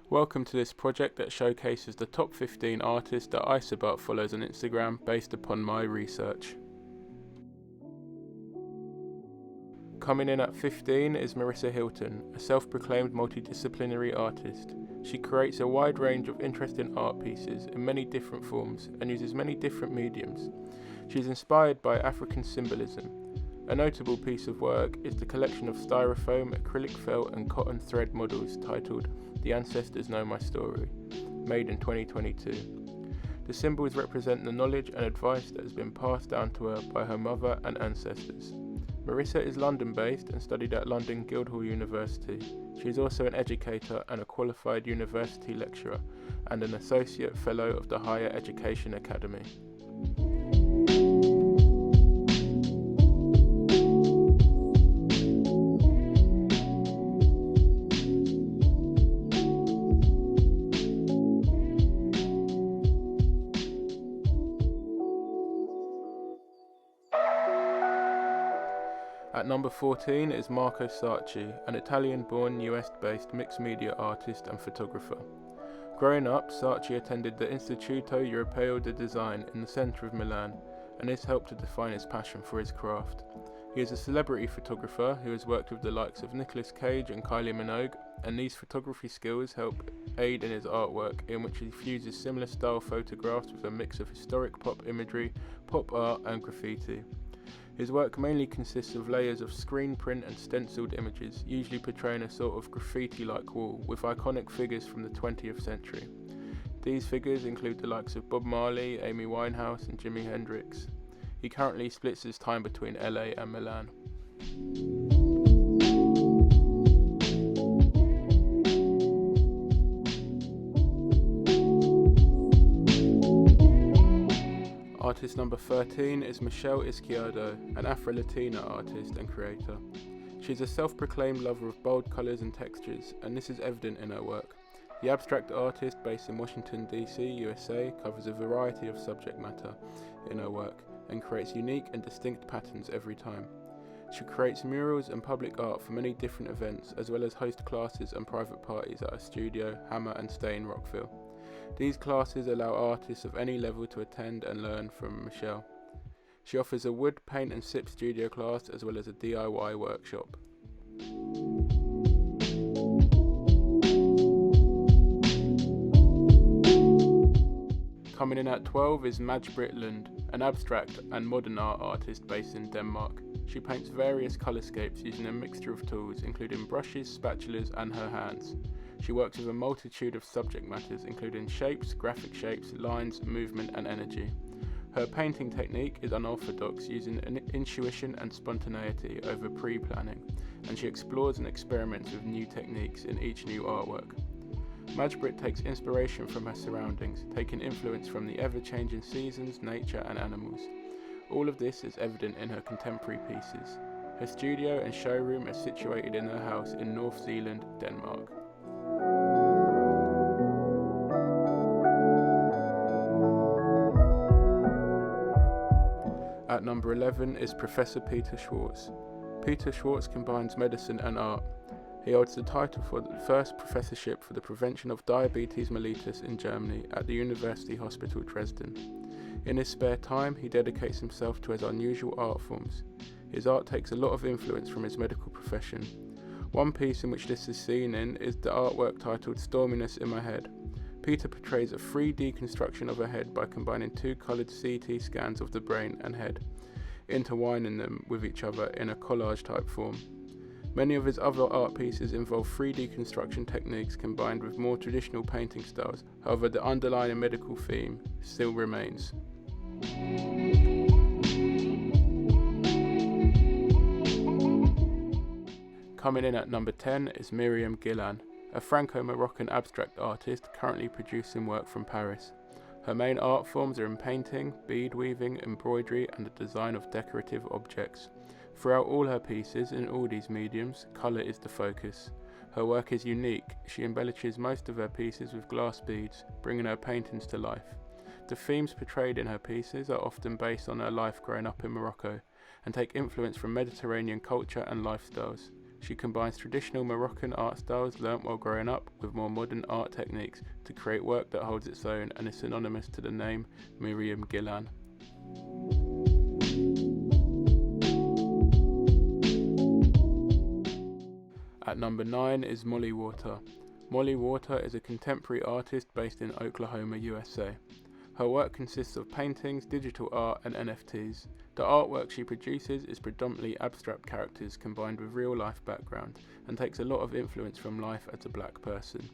Welcome to this project that showcases the top 15 artists that Isobat follows on Instagram based upon my research. Coming in at 15 is Merissa Hylton, a self-proclaimed multidisciplinary artist. She creates a wide range of interesting art pieces in many different forms and uses many different mediums. She is inspired by African symbolism. A notable piece of work is the collection of styrofoam, acrylic felt and cotton thread models titled The Ancestors Know My Story, made in 2022. The symbols represent the knowledge and advice that has been passed down to her by her mother and ancestors. Merissa is London-based and studied at London Guildhall University. She is also an educator and a qualified university lecturer and an associate fellow of the Higher Education Academy. At number 14 is Marco Sacchi, an Italian-born US-based mixed media artist and photographer. Growing up, Sacchi attended the Istituto Europeo di Design in the centre of Milan, and this helped to define his passion for his craft. He is a celebrity photographer who has worked with the likes of Nicolas Cage and Kylie Minogue, and these photography skills help aid in his artwork, in which he fuses similar style photographs with a mix of historic pop imagery, pop art and graffiti. His work mainly consists of layers of screen print and stenciled images, usually portraying a sort of graffiti-like wall, with iconic figures from the 20th century. These figures include the likes of Bob Marley, Amy Winehouse and Jimi Hendrix. He currently splits his time between LA and Milan. Artist number 13 is Michelle Izquierdo, an Afro-Latina artist and creator. She is a self-proclaimed lover of bold colours and textures, and this is evident in her work. The abstract artist, based in Washington DC, USA, covers a variety of subject matter in her work and creates unique and distinct patterns every time. She creates murals and public art for many different events, as well as host classes and private parties at her studio, Hammer and Stay in Rockville. These classes allow artists of any level to attend and learn from Michelle. She offers a wood, paint and sip studio class as well as a DIY workshop. Coming in at 12 is Majbrit Lund, an abstract and modern art artist based in Denmark. She paints various colorscapes using a mixture of tools, including brushes, spatulas and her hands. She works with a multitude of subject matters, including shapes, graphic shapes, lines, movement and energy. Her painting technique is unorthodox, using intuition and spontaneity over pre-planning, and she explores and experiments with new techniques in each new artwork. Majbrit takes inspiration from her surroundings, taking influence from the ever-changing seasons, nature and animals. All of this is evident in her contemporary pieces. Her studio and showroom are situated in her house in North Zealand, Denmark. At number 11 is Professor Peter Schwarz. Peter Schwarz combines medicine and art. He holds the title for the first professorship for the prevention of diabetes mellitus in Germany at the University Hospital Dresden. In his spare time, he dedicates himself to his unusual art forms. His art takes a lot of influence from his medical profession. One piece in which this is seen in is the artwork titled Storminess in My Head. Peter portrays a 3D construction of a head by combining two coloured CT scans of the brain and head, intertwining them with each other in a collage type form. Many of his other art pieces involve 3D construction techniques combined with more traditional painting styles, however the underlying medical theme still remains. Coming in at number 10 is Myriam Ghilan, a Franco-Moroccan abstract artist currently producing work from Paris. Her main art forms are in painting, bead weaving, embroidery and the design of decorative objects. Throughout all her pieces, in all these mediums, colour is the focus. Her work is unique. She embellishes most of her pieces with glass beads, bringing her paintings to life. The themes portrayed in her pieces are often based on her life growing up in Morocco and take influence from Mediterranean culture and lifestyles. She combines traditional Moroccan art styles learnt while growing up with more modern art techniques to create work that holds its own and is synonymous to the name Myriam Ghilan. At number 9 is Molly Water. Molly Water is a contemporary artist based in Oklahoma, USA. Her work consists of paintings, digital art and NFTs. The artwork she produces is predominantly abstract characters combined with real-life background and takes a lot of influence from life as a black person.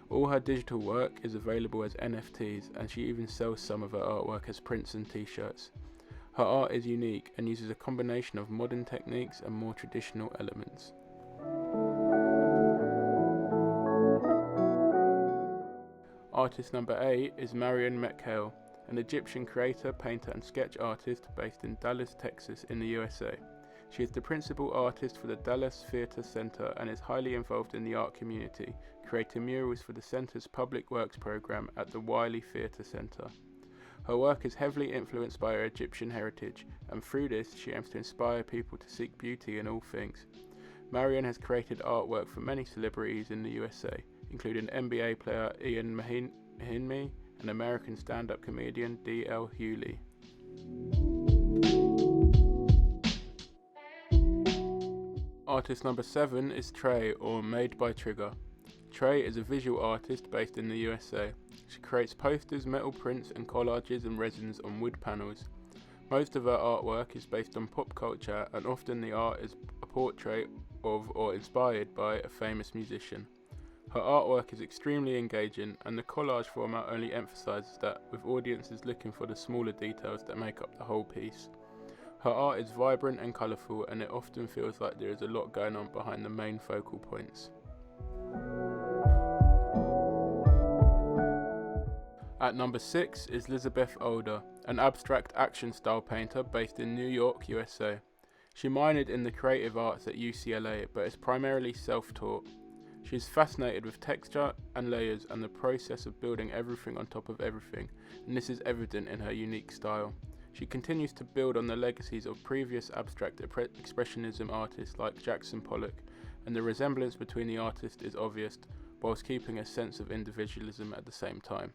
All her digital work is available as NFTs, and she even sells some of her artwork as prints and t-shirts. Her art is unique and uses a combination of modern techniques and more traditional elements. Artist number 8 is Marian Mekhail, an Egyptian creator, painter and sketch artist based in Dallas, Texas in the USA. She is the principal artist for the Dallas Theater Center and is highly involved in the art community, creating murals for the center's public works program at the Wiley Theater Center. Her work is heavily influenced by her Egyptian heritage, and through this she aims to inspire people to seek beauty in all things. Marian has created artwork for many celebrities in the USA, including NBA player Ian Mahinmi and American stand-up comedian D.L. Hewley. Artist number 7 is Trey, or Made by Trigger. Trey is a visual artist based in the USA. She creates posters, metal prints and collages and resins on wood panels. Most of her artwork is based on pop culture, and often the art is a portrait of or inspired by a famous musician. Her artwork is extremely engaging, and the collage format only emphasises that, with audiences looking for the smaller details that make up the whole piece. Her art is vibrant and colourful, and it often feels like there is a lot going on behind the main focal points. At number 6 is Elizabeth Older, an abstract action style painter based in New York, USA. She minored in the creative arts at UCLA, but is primarily self-taught. She is fascinated with texture and layers and the process of building everything on top of everything, and this is evident in her unique style. She continues to build on the legacies of previous abstract expressionism artists like Jackson Pollock, and the resemblance between the artists is obvious, whilst keeping a sense of individualism at the same time.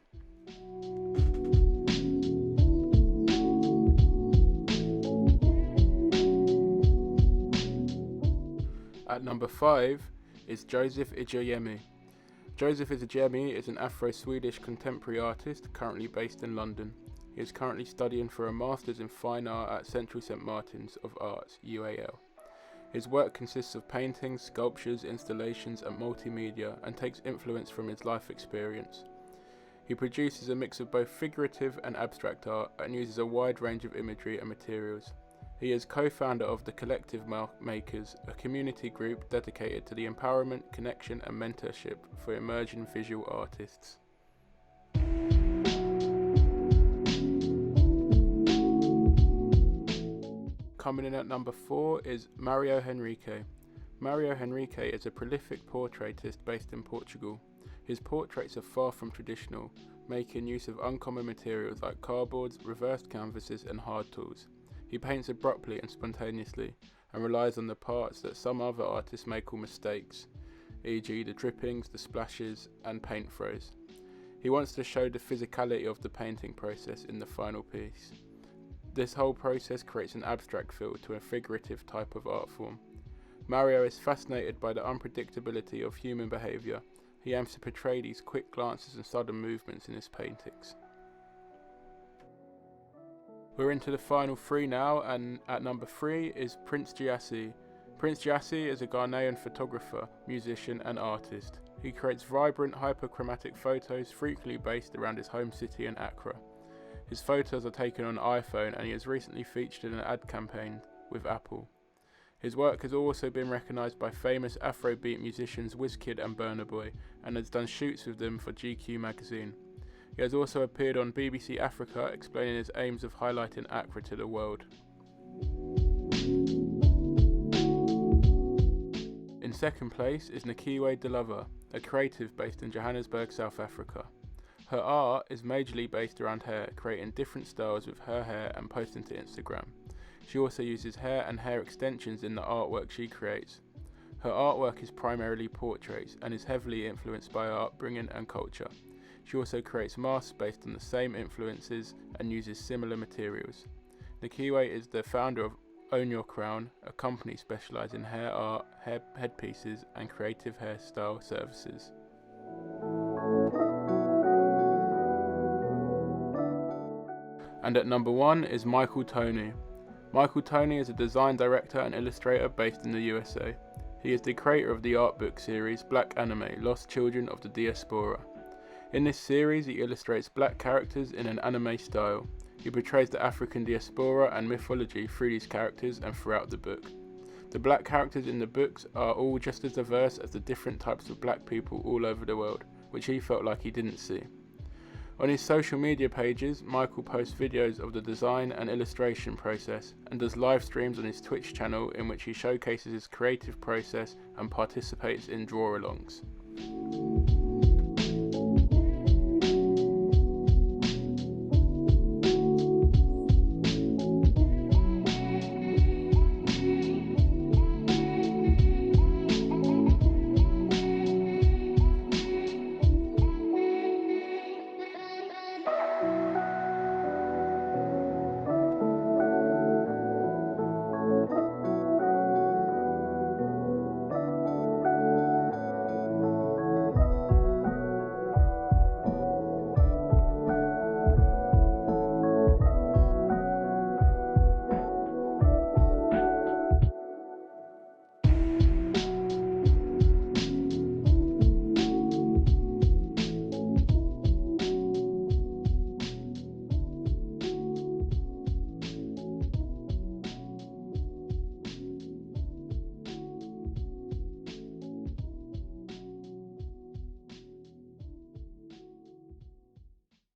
At number 5 is Joseph Ijoyemi. Joseph Ijoyemi is an Afro-Swedish contemporary artist currently based in London. He is currently studying for a Masters in Fine Art at Central St Martin's of Arts, UAL. His work consists of paintings, sculptures, installations and multimedia, and takes influence from his life experience. He produces a mix of both figurative and abstract art and uses a wide range of imagery and materials. He is co-founder of the Collective Makers, a community group dedicated to the empowerment, connection and mentorship for emerging visual artists. Coming in at number 4 is Mario Henrique. Mario Henrique is a prolific portraitist based in Portugal. His portraits are far from traditional, making use of uncommon materials like cardboards, reversed canvases and hard tools. He paints abruptly and spontaneously, and relies on the parts that some other artists may call mistakes, e.g. the drippings, the splashes, and paint throws. He wants to show the physicality of the painting process in the final piece. This whole process creates an abstract feel to a figurative type of art form. Mario is fascinated by the unpredictability of human behaviour. He aims to portray these quick glances and sudden movements in his paintings. We're into the final 3 now, and at number 3 is Prince Gyasi. Prince Gyasi is a Ghanaian photographer, musician and artist. He creates vibrant, hyperchromatic photos frequently based around his home city in Accra. His photos are taken on iPhone, and he has recently featured in an ad campaign with Apple. His work has also been recognised by famous Afrobeat musicians Wizkid and Burna Boy, and has done shoots with them for GQ magazine. He has also appeared on BBC Africa, explaining his aims of highlighting Accra to the world. In second place is Nikiwe Dlova, a creative based in Johannesburg, South Africa. Her art is majorly based around hair, creating different styles with her hair and posting to Instagram. She also uses hair and hair extensions in the artwork she creates. Her artwork is primarily portraits and is heavily influenced by her upbringing and culture. She also creates masks based on the same influences and uses similar materials. Nikiwe is the founder of Own Your Crown, a company specialised in hair art, headpieces and creative hairstyle services. And at number 1 is Michael Toney. Michael Toney is a design director and illustrator based in the USA. He is the creator of the art book series Black Anime, Lost Children of the Diaspora. In this series, he illustrates black characters in an anime style. He portrays the African diaspora and mythology through these characters and throughout the book. The black characters in the books are all just as diverse as the different types of black people all over the world, which he felt like he didn't see. On his social media pages, Michael posts videos of the design and illustration process and does live streams on his Twitch channel in which he showcases his creative process and participates in draw-alongs.